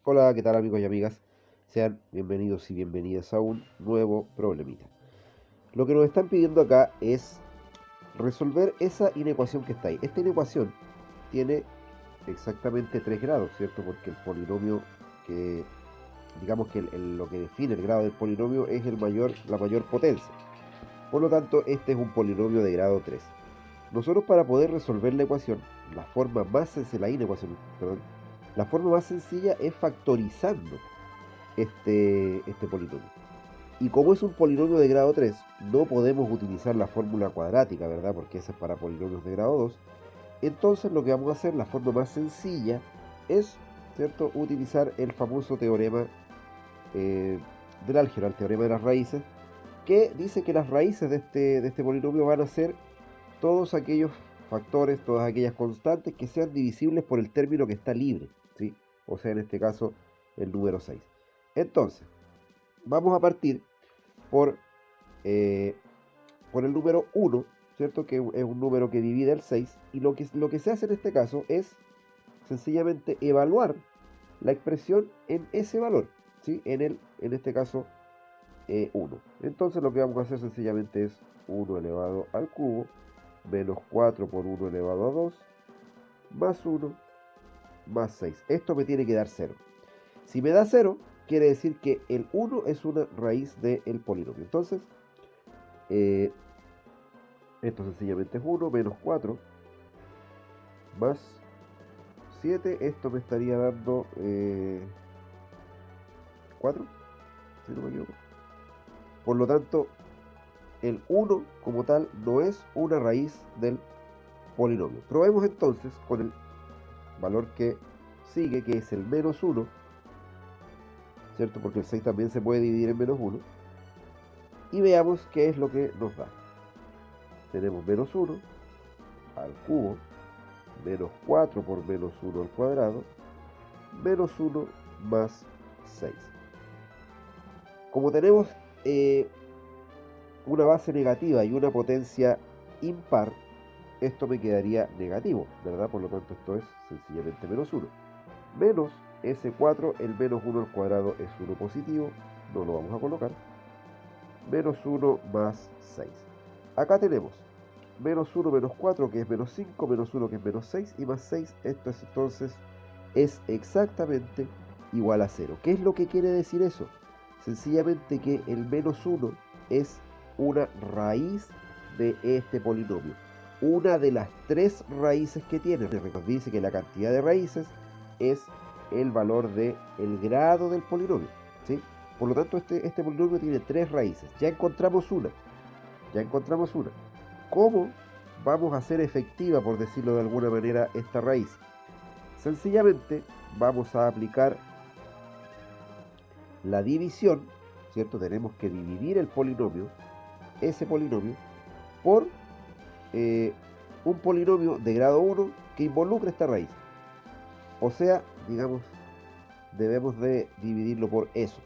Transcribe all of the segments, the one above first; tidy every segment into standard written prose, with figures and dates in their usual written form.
Hola, ¿qué tal amigos y amigas? Sean bienvenidos y bienvenidas a un nuevo problemita. Lo que nos están pidiendo acá es resolver esa inecuación que está ahí. Esta inecuación tiene exactamente 3 grados, ¿cierto? Porque el polinomio que, digamos que lo que define el grado del polinomio es la mayor potencia. Por lo tanto, este es un polinomio de grado 3. Nosotros para poder resolver la ecuación, la forma más sencilla, la inecuación, perdón, la forma más sencilla es factorizando este polinomio. Y como es un polinomio de grado 3 no podemos utilizar la fórmula cuadrática, ¿verdad? Porque esa es para polinomios de grado 2. Entonces lo que vamos a hacer, la forma más sencilla, es, ¿cierto?, utilizar el famoso teorema eh, del álgebra, el teorema de las raíces, que dice que las raíces de este polinomio van a ser todos aquellos factores, todas aquellas constantes que sean divisibles por el término que está libre, ¿sí? O sea, en este caso, el número 6. Entonces, vamos a partir por, eh, por el número 1, ¿cierto? Que es un número que divide el 6. Y lo que se hace en este caso es sencillamente evaluar la expresión en ese valor, ¿sí? En este caso, 1. Entonces lo que vamos a hacer sencillamente es 1 elevado al cubo menos 4 por 1 elevado a 2 más 1 más 6. Esto me tiene que dar 0. Si me da 0, quiere decir que el 1 es una raíz del polinomio. Entonces, eh, esto sencillamente es 1 menos 4 más 7. Esto me estaría dando 4, si no me equivoco. Por lo tanto, el 1 como tal no es una raíz del polinomio. Probemos entonces con el valor que sigue, que es el menos 1, ¿cierto? Porque el 6 también se puede dividir en menos 1. Y veamos qué es lo que nos da. Tenemos menos 1 al cubo, menos 4 por menos 1 al cuadrado, menos 1 más 6. Como tenemos una base negativa y una potencia impar, esto me quedaría negativo, ¿verdad? Por lo tanto, esto es sencillamente menos 1. Menos ese 4, el menos 1 al cuadrado es 1 positivo, no lo vamos a colocar. Menos 1 más 6. Acá tenemos menos 1 menos 4 que es menos 5, menos 1 que es menos 6 y más 6, esto es entonces es exactamente igual a 0. ¿Qué es lo que quiere decir eso? Sencillamente que el menos 1 es una raíz de este polinomio. Una de las 3 raíces que tiene. Nos dice que la cantidad de raíces es el valor del grado del polinomio, ¿sí? Por lo tanto, este polinomio tiene 3 raíces. Ya encontramos una. Ya encontramos una. ¿Cómo vamos a hacer efectiva, por decirlo de alguna manera, esta raíz? Sencillamente vamos a aplicar la división, ¿cierto? Tenemos que dividir el polinomio, ese polinomio, por eh, un polinomio de grado 1 que involucre esta raíz. O sea, digamos, debemos de dividirlo por eso,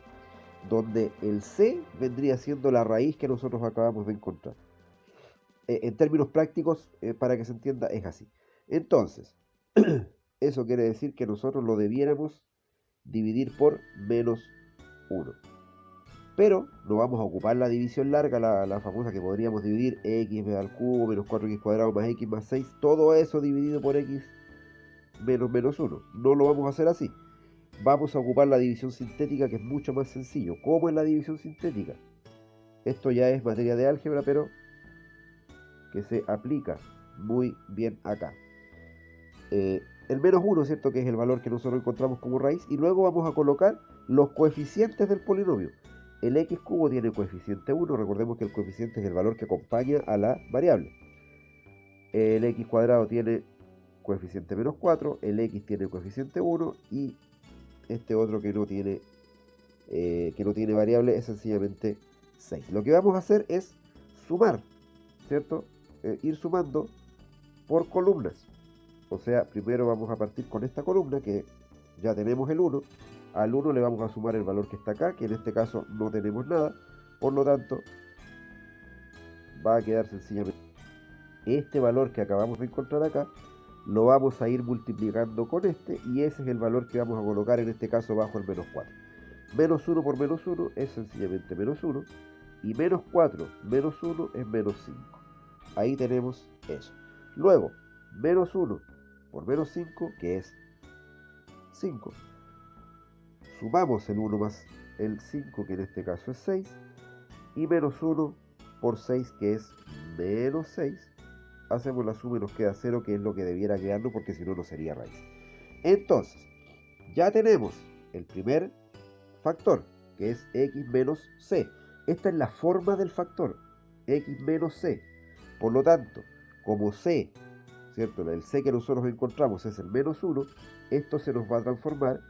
donde el c vendría siendo la raíz que nosotros acabamos de encontrar. En términos prácticos, para que se entienda, es así. Entonces, eso quiere decir que nosotros lo debiéramos dividir por menos 1. Pero no vamos a ocupar la división larga, la famosa que podríamos dividir x al cubo menos 4x cuadrado más x más 6. Todo eso dividido por x menos 1. No lo vamos a hacer así. Vamos a ocupar la división sintética, que es mucho más sencillo. ¿Cómo es la división sintética? Esto ya es materia de álgebra, pero que se aplica muy bien acá. El menos 1, ¿cierto? Que es el valor que nosotros encontramos como raíz. Y luego vamos a colocar los coeficientes del polinomio. El x cubo tiene coeficiente 1. Recordemos que el coeficiente es el valor que acompaña a la variable. El x cuadrado tiene coeficiente menos 4. El x tiene coeficiente 1. Y este otro que no tiene variable es sencillamente 6. Lo que vamos a hacer es sumar, ¿cierto? Ir sumando por columnas. O sea, primero vamos a partir con esta columna que ya tenemos el 1. Al 1 le vamos a sumar el valor que está acá, que en este caso no tenemos nada. Por lo tanto, va a quedar sencillamente este valor que acabamos de encontrar acá. lo vamos a ir multiplicando con este y ese es el valor que vamos a colocar en este caso bajo el menos 4. Menos 1 por menos 1 es sencillamente menos 1 y menos 4 menos 1 es menos 5. Ahí tenemos eso. Luego, menos 1 por menos 5, que es 5. Sumamos el 1 más el 5, que en este caso es 6. Y menos 1 por 6, que es menos 6. Hacemos la suma y nos queda 0, que es lo que debiera quedarnos, porque si no, no sería raíz. Entonces, ya tenemos el primer factor, que es x menos c. Esta es la forma del factor, x menos c. Por lo tanto, como c, ¿cierto? El c que nosotros encontramos es el menos 1, esto se nos va a transformar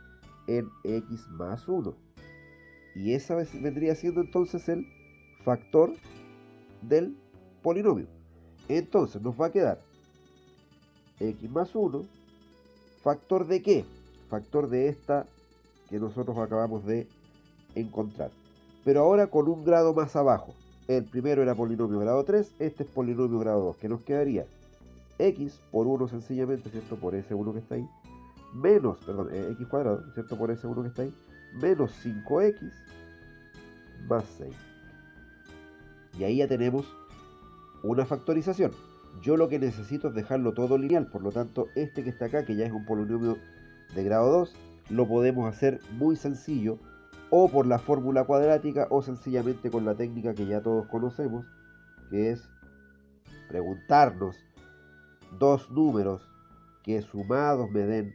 en x más 1. Y esa vendría siendo entonces el factor del polinomio. Entonces nos va a quedar x más 1, ¿factor de qué? Factor de esta que nosotros acabamos de encontrar. Pero ahora con un grado más abajo. El primero era polinomio grado 3, este es polinomio grado 2, que nos quedaría x por 1 sencillamente, ¿cierto? Por ese 1 que está ahí, menos, perdón, x cuadrado, ¿cierto? Por ese 1 que está ahí, menos 5x más 6. Y ahí ya tenemos una factorización. Yo lo que necesito es dejarlo todo lineal, por lo tanto, este que está acá, que ya es un polinomio de grado 2, lo podemos hacer muy sencillo, o por la fórmula cuadrática, o sencillamente con la técnica que ya todos conocemos, que es preguntarnos dos números que sumados me den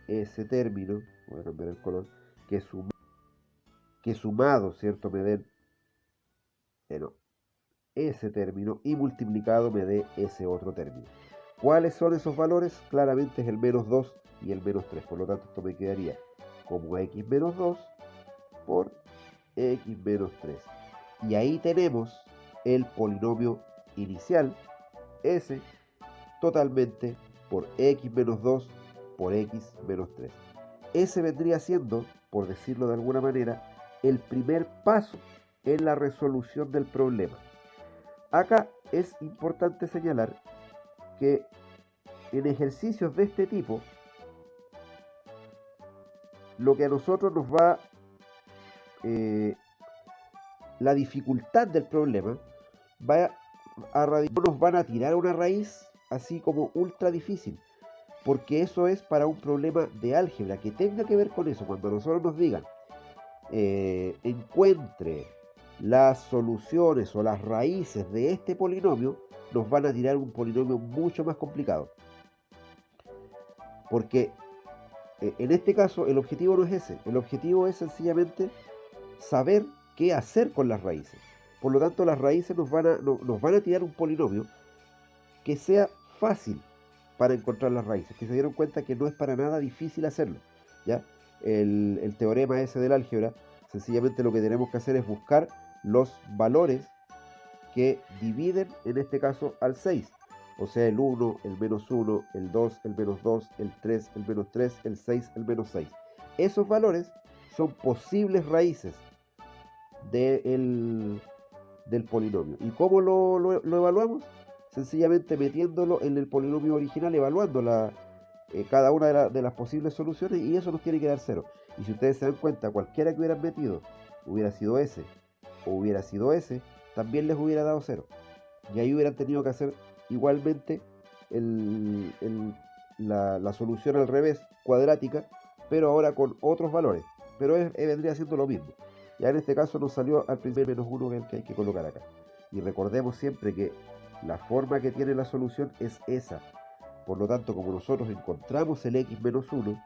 ese término, voy a cambiar el color, que sumados, ¿cierto?, me den ese término y multiplicado me dé ese otro término. ¿Cuáles son esos valores? Claramente es el menos 2 y el menos 3, por lo tanto esto me quedaría como x menos 2 por x menos 3. Y ahí tenemos el polinomio inicial, s, totalmente por x menos 2 por x menos 3. Ese vendría siendo, por decirlo de alguna manera, el primer paso en la resolución del problema. Acá es importante señalar que en ejercicios de este tipo, lo que a nosotros nos va, la dificultad del problema, va a nos van a tirar una raíz así como ultra difícil, porque eso es para un problema de álgebra que tenga que ver con eso. Cuando a nosotros nos digan encuentre las soluciones o las raíces de este polinomio, nos van a tirar un polinomio mucho más complicado, porque en este caso el objetivo no es ese, el objetivo es sencillamente saber qué hacer con las raíces. Por lo tanto, las raíces nos van a tirar un polinomio que sea fácil para encontrar las raíces, que se dieron cuenta que no es para nada difícil hacerlo, ¿ya? El teorema ese del álgebra, sencillamente lo que tenemos que hacer es buscar los valores que dividen, en este caso, al 6. O sea, el 1, el menos 1, el 2, el menos 2, el 3, el menos 3, el 6, el menos 6. Esos valores son posibles raíces del polinomio. ¿Y cómo lo evaluamos? Sencillamente metiéndolo en el polinomio original, evaluando cada una de las posibles soluciones, y eso nos tiene que dar 0. Y si ustedes se dan cuenta, cualquiera que hubieran metido, hubiera sido ese o hubiera sido ese, también les hubiera dado 0. Y ahí hubieran tenido que hacer igualmente la solución al revés, cuadrática, pero ahora con otros valores. Pero vendría siendo lo mismo. Ya en este caso nos salió al primer menos 1, que es el que hay que colocar acá. Y recordemos siempre que la forma que tiene la solución es esa. Por lo tanto, como nosotros encontramos el x menos 1,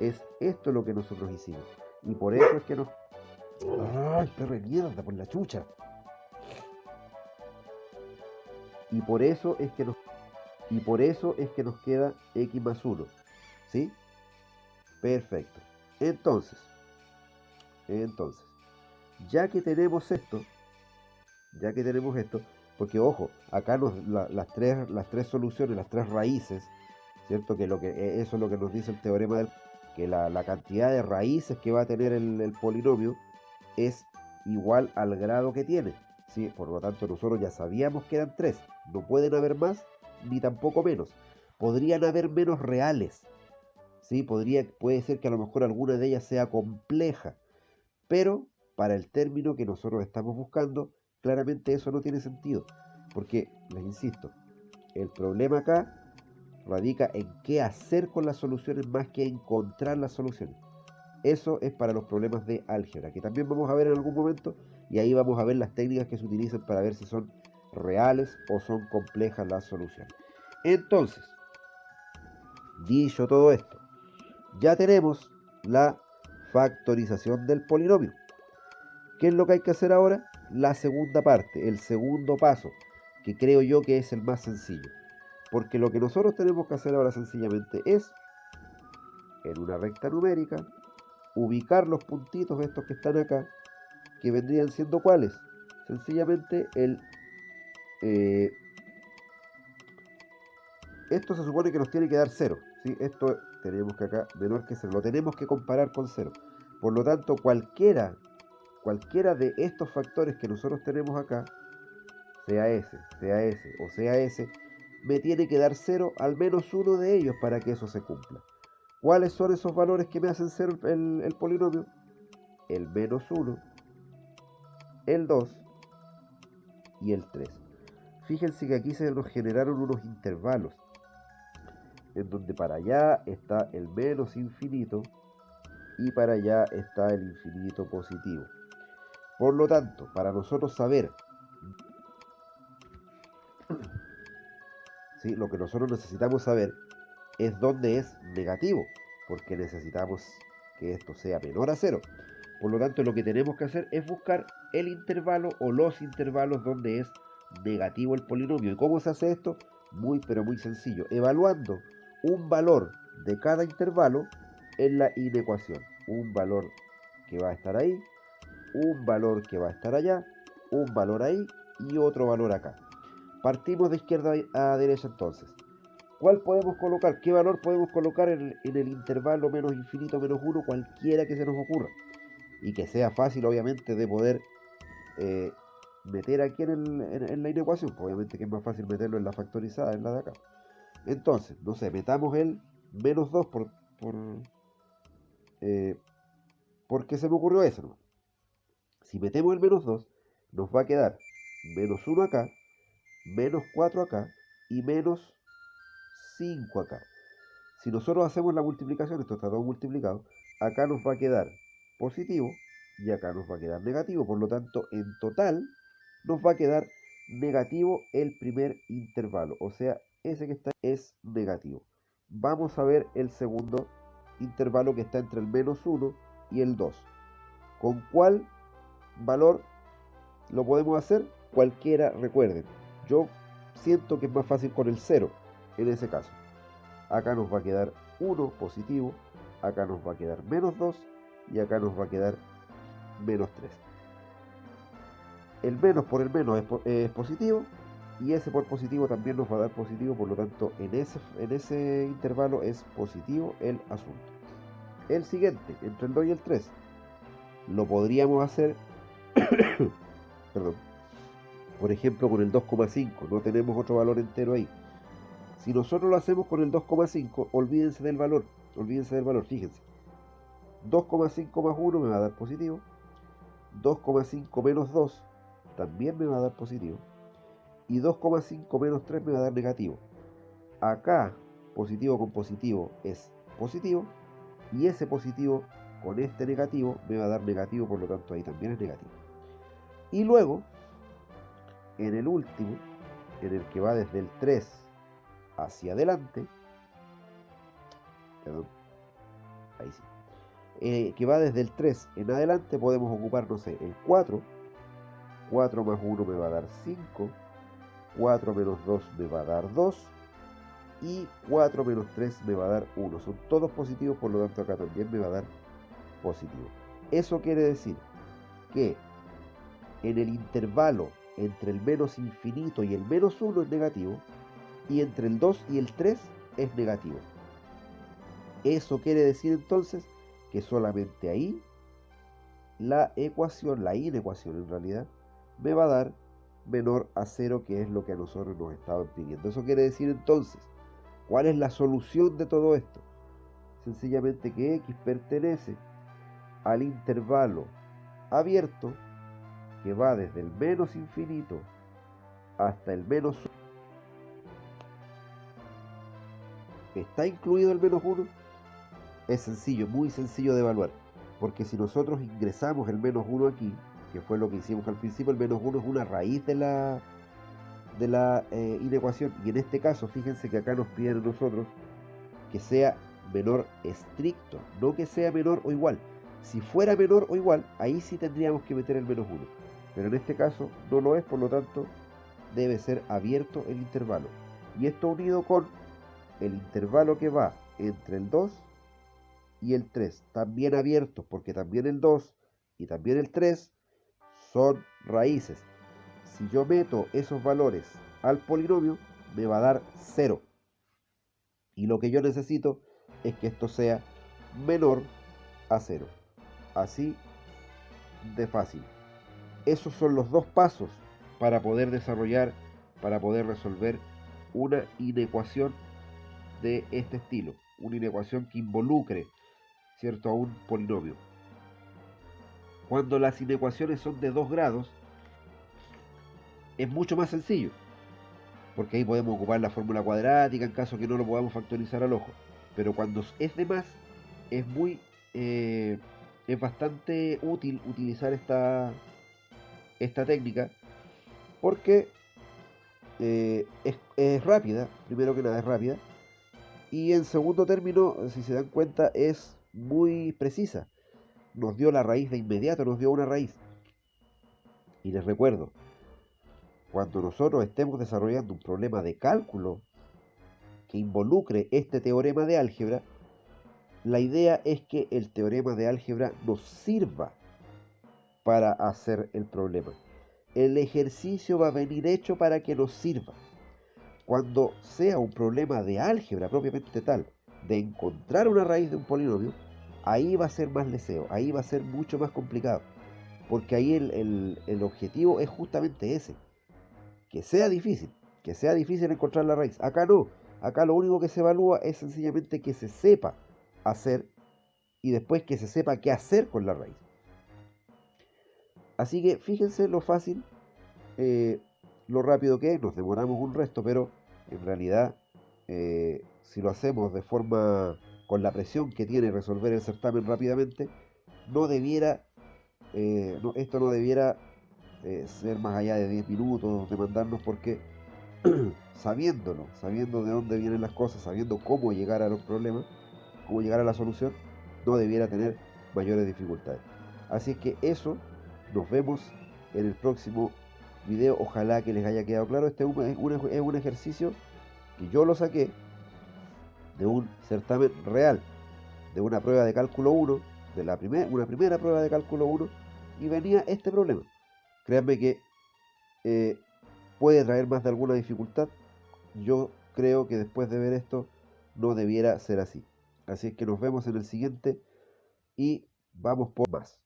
es esto lo que nosotros hicimos. Y por eso es que nos... ¡Ay, perro de mierda, por la chucha! Y por eso es que nos queda x más 1. ¿Sí? Perfecto. Entonces, ya que tenemos esto, porque ojo, acá las tres soluciones, las tres raíces, ¿cierto? Que eso es lo que nos dice el teorema que la cantidad de raíces que va a tener el polinomio es igual al grado que tiene, ¿sí? Por lo tanto, nosotros ya sabíamos que eran 3, no pueden haber más ni tampoco menos. podrían haber menos reales, ¿sí? Puede ser que a lo mejor alguna de ellas sea compleja, pero para el término que nosotros estamos buscando, claramente eso no tiene sentido, porque, les insisto, el problema acá radica en qué hacer con las soluciones más que encontrar las soluciones. Eso es para los problemas de álgebra, que también vamos a ver en algún momento, y ahí vamos a ver las técnicas que se utilizan para ver si son reales o son complejas las soluciones. Entonces, dicho todo esto, ya tenemos la factorización del polinomio. ¿Qué es lo que hay que hacer ahora? La segunda parte, el segundo paso, que creo yo que es el más sencillo. Porque lo que nosotros tenemos que hacer ahora sencillamente es, en una recta numérica, ubicar los puntitos estos que están acá, que vendrían siendo ¿cuáles? Sencillamente esto se supone que nos tiene que dar 0, ¿sí? Esto tenemos que acá, menor que 0, lo tenemos que comparar con 0. Por lo tanto, cualquiera de estos factores que nosotros tenemos acá, sea ese o sea ese, me tiene que dar 0 al menos uno de ellos para que eso se cumpla. ¿Cuáles son esos valores que me hacen 0 el polinomio? El menos 1, el 2 y el 3. Fíjense que aquí se nos generaron unos intervalos, en donde para allá está el menos infinito y para allá está el infinito positivo. Por lo tanto, para nosotros saber, ¿sí?, lo que nosotros necesitamos saber es dónde es negativo, porque necesitamos que esto sea menor a 0. Por lo tanto, lo que tenemos que hacer es buscar el intervalo o los intervalos donde es negativo el polinomio. ¿Y cómo se hace esto? Muy, pero muy sencillo. Evaluando un valor de cada intervalo en la inecuación. Un valor que va a estar ahí, un valor que va a estar allá, un valor ahí y otro valor acá. Partimos de izquierda a derecha entonces. ¿Cuál podemos colocar? ¿Qué valor podemos colocar en el intervalo menos infinito menos 1? Cualquiera que se nos ocurra. Y que sea fácil, obviamente, de poder meter aquí en la inecuación. Pues obviamente que es más fácil meterlo en la factorizada, en la de acá. Entonces, no sé, metamos el menos 2 porque se me ocurrió eso, ¿no? Si metemos el menos 2, nos va a quedar menos 1 acá, menos 4 acá y menos 5 acá. Si nosotros hacemos la multiplicación, esto está todo multiplicado, acá nos va a quedar positivo y acá nos va a quedar negativo. Por lo tanto, en total nos va a quedar negativo el primer intervalo. O sea, ese que está es negativo. Vamos a ver el segundo intervalo que está entre el menos 1 y el 2. ¿Con cuál valor lo podemos hacer? Cualquiera, recuerden. Yo siento que es más fácil con el 0 en ese caso. Acá nos va a quedar 1 positivo, acá nos va a quedar menos 2 y acá nos va a quedar menos 3. El menos por el menos es positivo y ese por positivo también nos va a dar positivo, por lo tanto en ese intervalo es positivo el asunto. El siguiente, entre el 2 y el 3, lo podríamos hacer, perdón, por ejemplo con el 2,5, no tenemos otro valor entero ahí. Si nosotros lo hacemos con el 2,5, olvídense del valor, fíjense. 2,5 más 1 me va a dar positivo, 2,5 menos 2 también me va a dar positivo, y 2,5 menos 3 me va a dar negativo. Acá, positivo con positivo es positivo, y ese positivo con este negativo me va a dar negativo, por lo tanto ahí también es negativo. Y luego, en el último, en el que va desde el 3 hacia adelante, perdón, ahí sí, que va desde el 3 en adelante, podemos ocupar, no sé, el 4. 4 más 1 me va a dar 5, 4 menos 2 me va a dar 2 y 4 menos 3 me va a dar 1. Son todos positivos, por lo tanto acá también me va a dar positivo. Eso quiere decir que en el intervalo entre el menos infinito y el menos 1 es negativo, y entre el 2 y el 3 es negativo. Eso quiere decir entonces que solamente ahí la ecuación, la inecuación en realidad, me va a dar menor a 0, que es lo que a nosotros nos estaban pidiendo. Eso quiere decir entonces ¿Cuál es la solución de todo esto? Sencillamente que x pertenece al intervalo abierto que va desde el menos infinito hasta el menos 1. ¿Está incluido el menos 1? Es sencillo, muy sencillo de evaluar. Porque si nosotros ingresamos el menos 1 aquí, que fue lo que hicimos al principio, el menos 1 es una raíz de la inecuación. Y en este caso, fíjense que acá nos piden a nosotros que sea menor estricto, no que sea menor o igual. Si fuera menor o igual, ahí sí tendríamos que meter el menos 1. Pero en este caso no lo es, por lo tanto debe ser abierto el intervalo. Y esto unido con el intervalo que va entre el 2 y el 3, también abiertos, porque también el 2 y también el 3 son raíces. Si yo meto esos valores al polinomio, me va a dar 0. Y lo que yo necesito es que esto sea menor a 0. Así de fácil. Esos son los dos pasos para poder desarrollar, para poder resolver una inecuación de este estilo. Una inecuación que involucre, ¿cierto?, a un polinomio. Cuando las inecuaciones son de 2 grados, es mucho más sencillo, porque ahí podemos ocupar la fórmula cuadrática en caso que no lo podamos factorizar al ojo. Pero cuando es de más, es muy es bastante útil utilizar esta técnica, porque es rápida, primero que nada es rápida, y en segundo término, si se dan cuenta, es muy precisa. Nos dio la raíz de inmediato, nos dio una raíz. Y les recuerdo, cuando nosotros estemos desarrollando un problema de cálculo que involucre este teorema de álgebra, la idea es que el teorema de álgebra nos sirva para hacer el problema. El ejercicio va a venir hecho para que nos sirva. Cuando sea un problema de álgebra propiamente tal, de encontrar una raíz de un polinomio, ahí va a ser más leseo, ahí va a ser mucho más complicado. Porque ahí el objetivo es justamente ese, que sea difícil encontrar la raíz. Acá no, acá lo único que se evalúa es sencillamente que se sepa hacer y después que se sepa qué hacer con la raíz. Así que fíjense lo fácil, lo rápido que es, nos demoramos un resto, pero en realidad si lo hacemos de forma con la presión que tiene resolver el certamen rápidamente, no debiera, esto no debiera ser más allá de 10 minutos, demandarnos, porque sabiendo de dónde vienen las cosas, sabiendo cómo llegar a los problemas, cómo llegar a la solución, no debiera tener mayores dificultades. Así es que eso, nos vemos en el próximo video. Ojalá que les haya quedado claro. Este es un ejercicio que yo lo saqué de un certamen real, de una prueba de cálculo 1, de una primera prueba de cálculo 1, y venía este problema. Créanme que eh, puede traer más de alguna dificultad. Yo creo que después de ver esto no debiera ser así. Así es que nos vemos en el siguiente y vamos por más.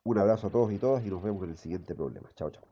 Un abrazo a todos y todas y nos vemos en el siguiente problema. Chao, chao.